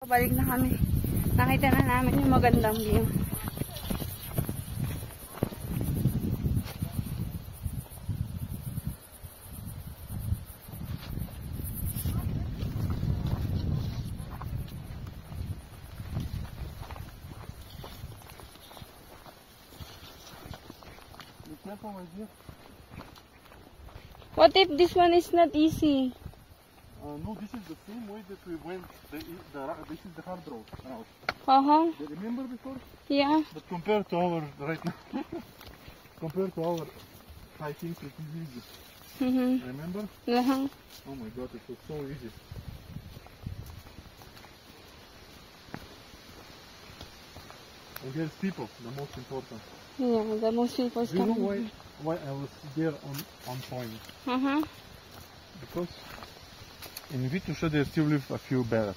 Pabalik na kami. Nakita na namin yung magandang view. What if this one is not easy? No, this is the same way that we went. This is the hard road now. Uh-huh. Do you remember before? Yeah. But compared to our right now, compared to our hiking, it is easy. Remember? Uh-huh. Oh my God, it was so easy. And there's people, the most important. Yeah, the most people. Do you know why I was there on point? Because in Vitusha there still live a few bears.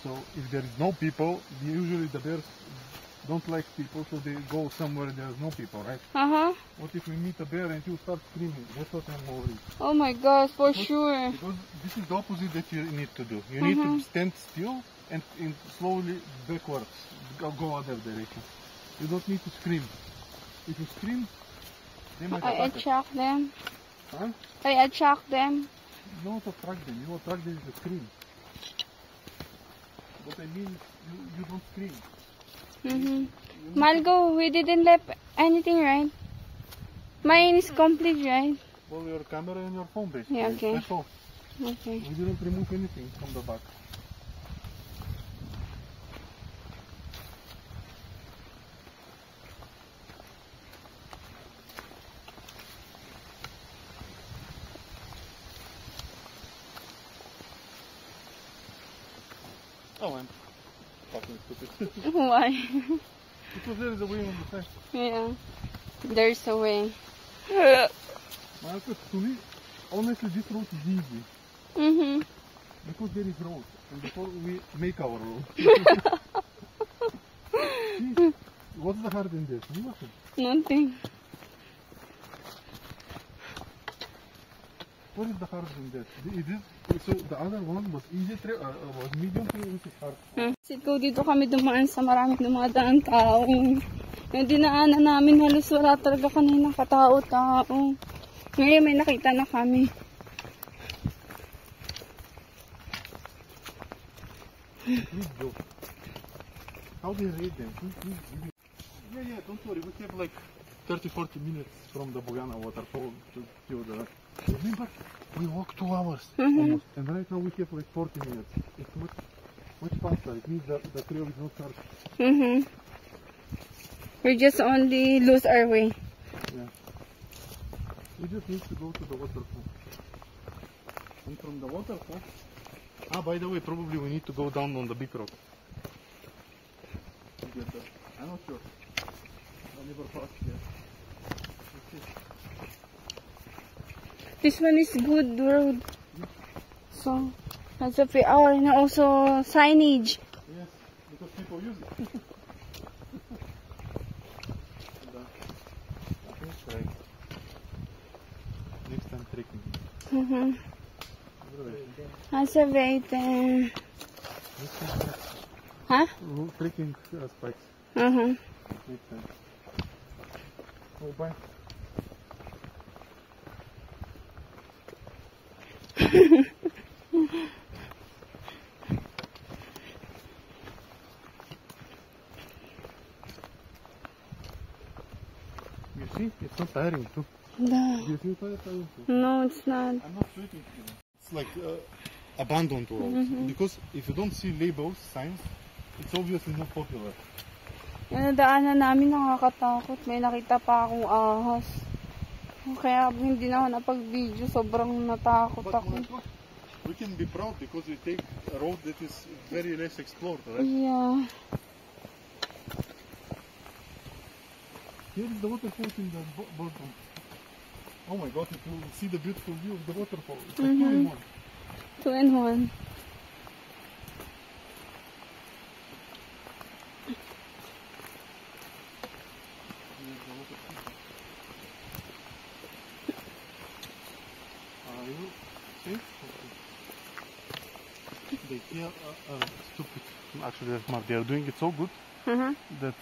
So if there is no people, usually the bears don't like people, so they go somewhere there is no people, right? What if we meet a bear and you start screaming? That's what I'm worried. Oh my gosh, for sure. Because this is the opposite that you need to do. You need to stand still and slowly backwards, go other direction. You don't need to scream. If you scream, they might I attack us. attract them. Huh? I attract them. You don't attract them. You attract them with the scream. But I mean, you don't scream. Malgo, we didn't left anything, right? Mine is complete, right? Well, your camera and your phone, basically. Yeah, okay. That's all. Okay. We didn't remove anything from the back. Oh, I'm fucking stupid. Why? Because there is a way on the side. Yeah. There's a way. Because to me, honestly, this road is easy. Because there is road. And before we make our road. See, what's the hard in this? Nothing. Nothing. What is the hard in this? So the other one was easy, was medium, which is hard. Sitko, dito kami dumaan sa maraming dumadaan tao. Yung dinaanan namin halos wala talaga kanina katao-tao. Ngayon may nakita na kami. Please go. How do you rate them? Please. Yeah, don't worry. We have like 30-40 minutes from the Bogana waterfall to the... Remember, we walked 2 hours almost, and right now we have like 40 minutes. It's much faster. It means that the trail is not hard. We just only lose our way. Yeah. We just need to go to the waterfall. And from the waterfall... by the way, probably we need to go down on the big rock. I'm not sure. I never passed yet. This one is good road. So, has a PR and also signage. Yes, because people use it. I think it's right. Next time trekking. Has a wait. Huh? Trekking spikes. Next time. Oh, bye. You see, it's not tiring too. No. Do you feel tired too? No, it's not. I'm not sweating. It's like abandoned road. Because if you don't see labels, signs, it's obviously not popular. Yung nadaanan namin nakakatakot. May nakita pa akong ahas. Kaya hindi na ako napag-video. Sobrang natakot ako. We can be proud because we take a road that is very less explored, right? Yeah. Here is the waterfall in the bottom. Oh my God, you will see the beautiful view of the waterfall. It's like 2 in 1. 2 in 1. Are you safe? Okay. Yeah, stupid. Actually, Ahmad, they are doing it so good that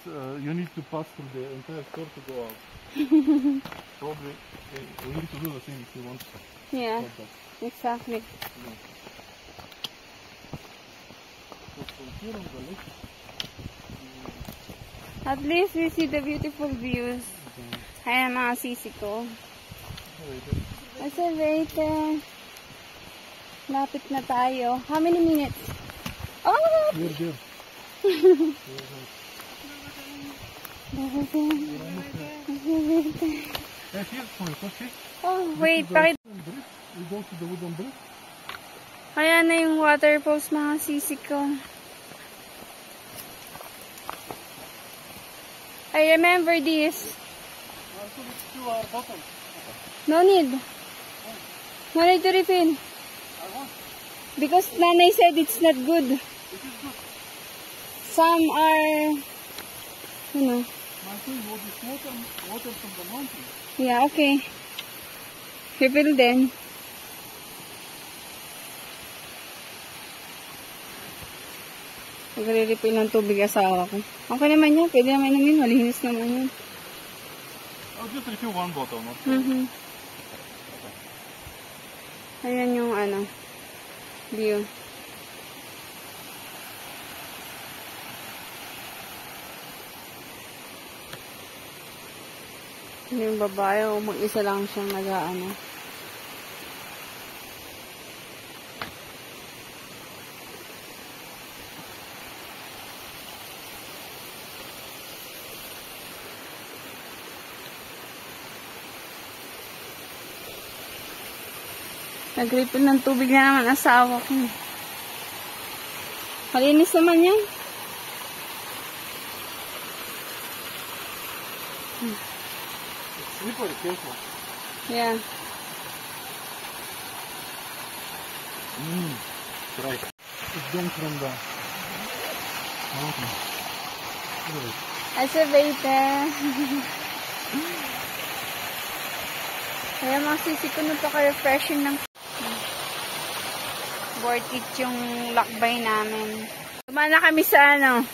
you need to pass through the entire store to go out. Probably we need to do the same if you want. Yeah, Like that. exactly. Yeah. So from here on the left, At least we see the beautiful views. Ayan mga sisi ko. Excavator. Lapit na tayo. How many minutes? Oh! we're there. Hey, here's point, okay? Oh, wait. Bakit? We go to the wooden bridge. Ayan na yung waterfalls mga sisi ko. I remember this. No need. No need to refill. Because Nanay said it's not good. Some are, you know. Water from the mountain. Yeah, okay. Refill then. Nagre-refill ng tubig asawa ko. Okay naman yan. Pwede naman namin. Malinis naman yun. I'll just refill one bottle. No? Ayan yung ano, view. Yung babae, mag-isa lang siyang nag-ano. Nag-refill ng tubig na naman asawa ko. Malinis naman yan. Slippery, careful. Yeah. Try. It's down from the mountain. Look at it. Excavator. Kaya mga sisi ko napaka-refreshing ng worth it yung lakbay namin. Dumaan na kami sa ano.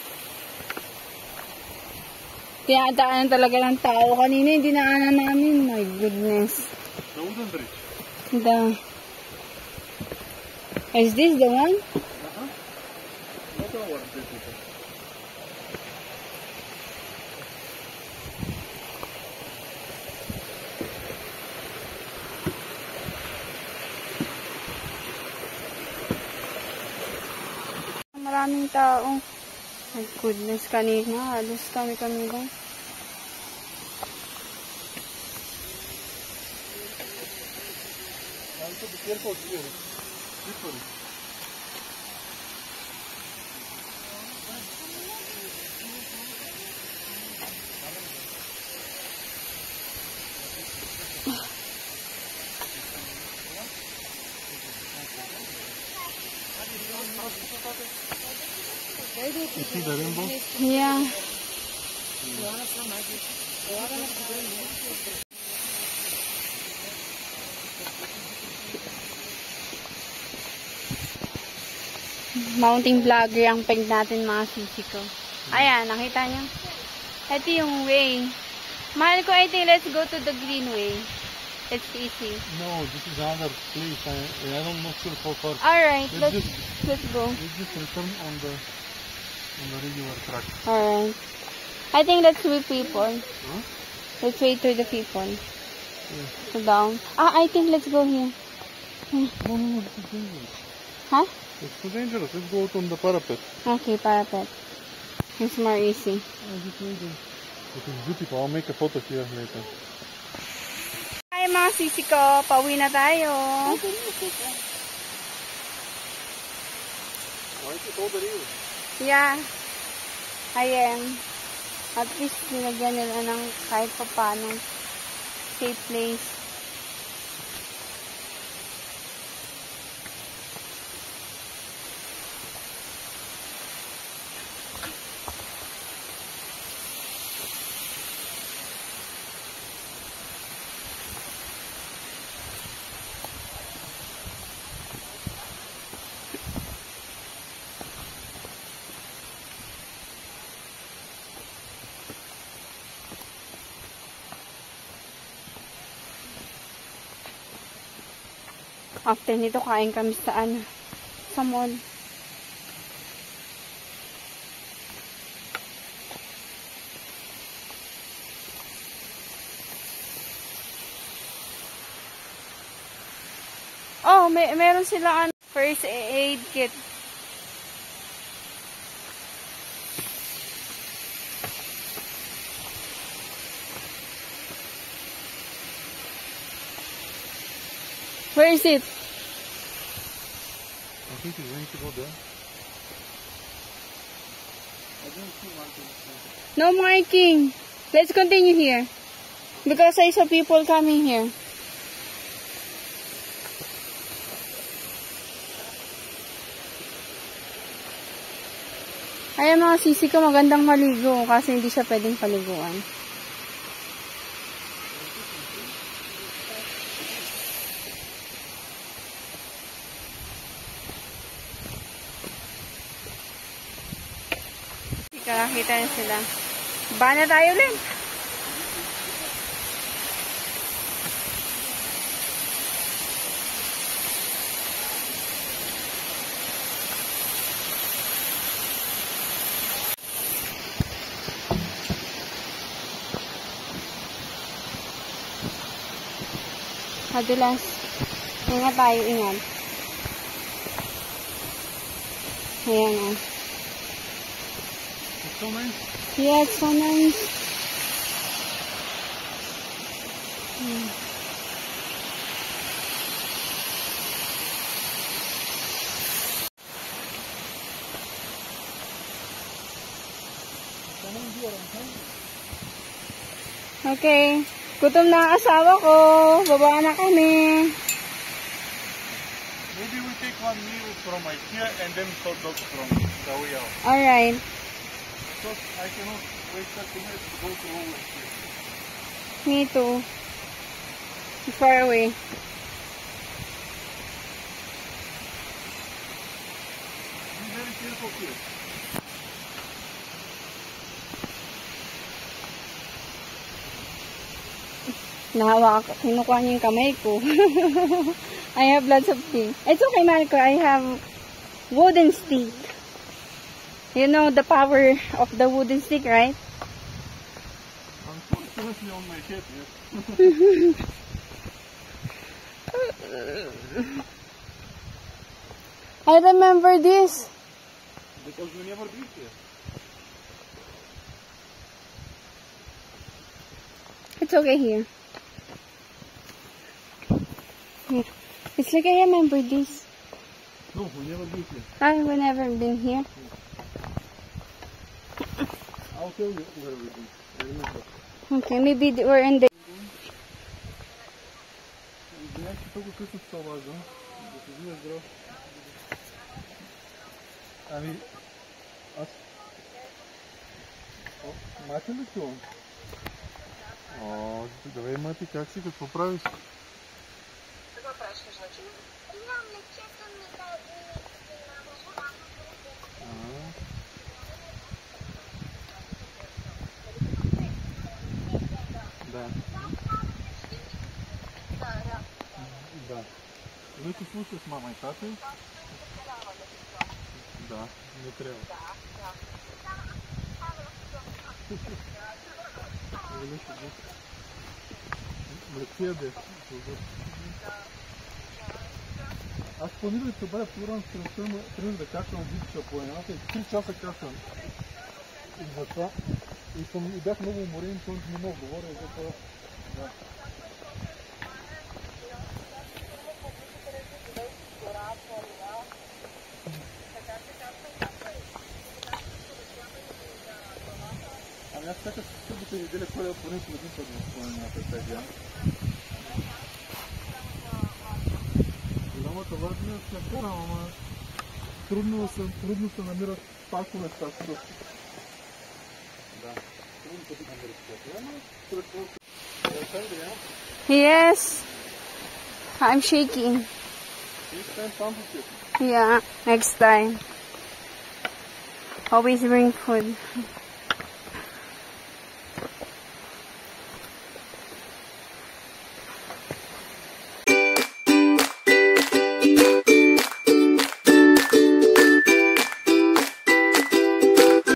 Tinadaanan talaga ng tao. Kanina hindi naanan namin. My goodness. The wooden bridge. Is this the one? That's our bridge. Maraming tao. My goodness, kanina. Halos kami lang. Be careful here. Slippery. You see the rainbow? Yeah. Mountain vlogger ang peg natin mga sisi ko. Ayan, nakita niyo? Ito yung way. Mahal ko, I think let's go to the green way. It's easy. No, this is another place. I don't know sure how far. Alright, let's go. Let's just return on the regular track. Alright. I think let's wait people. Huh? Let's wait for the people. Yeah. So down. I think let's go here. No, this is dangerous. Huh? It's too dangerous. Let's go out on the parapet. Okay, parapet. It's more easy. It is beautiful. I'll make a photo here later. Hi mga sisi ko, pauwi na tayo. Why is it over here? Yeah. I am. At least nilagyan nila ng kahit pa paano safe place. After nito, kain kami sa mall. Oh, meron sila first aid kit. Where is it? I think he's going to go there. I don't see marking. No marking. Let's continue here. Because I saw people coming here. Ayan mga sisi ko, magandang maligo kasi hindi siya pwedeng paliguan. Nakakita na sila. Ba na tayo ulit. Madulas. Ingat tayo, ingat. Ayan o. It's so nice. Yeah, it's so nice. Okay. Gutom na ang asawa ko. Baba na kami. Maybe we take one meal from IKEA and then hot dogs from the way out. Alright. Because I cannot wait 30 minutes to go to Woolworths. Me too. It's far away. Be very careful here. Nahawa ako. Kinukuha niya yung kamay ko. I have lots of things. It's okay, Marco. I have wooden stick. You know the power of the wooden stick, right? Unfortunately on my head, yes. I remember this. Because we never did here. It's okay here. Here. It's like I remember this. No, we never did here. I've never been here. I'll tell you where we did. I remember. Okay, maybe we're in the... Знаете, только късно с това важно. Да се взима здрав. Ами, аз... О, мати ли си он? О, давай мати, как си, какво правиш? Какво правиш, значи? Имам лечето ми да Да. Да. Ну ти слушаш мама и тата? Да, не трябва. Млекия аз планирах да бъда по-рано тръгна да качвам витиша по едната и 3 часа качвам. И затова и бях много уморен, защото не мога да говоря за това. Да. Ами аз всяка събота и неделя ходя поне по един път в планината стадион. Голямата важна се карам, ама трудно се намират паркове с тази дъжд. Да, трудно се намират паркове, ама Yes. I'm shaking. next time come with it. Yeah, next time. Always bring food.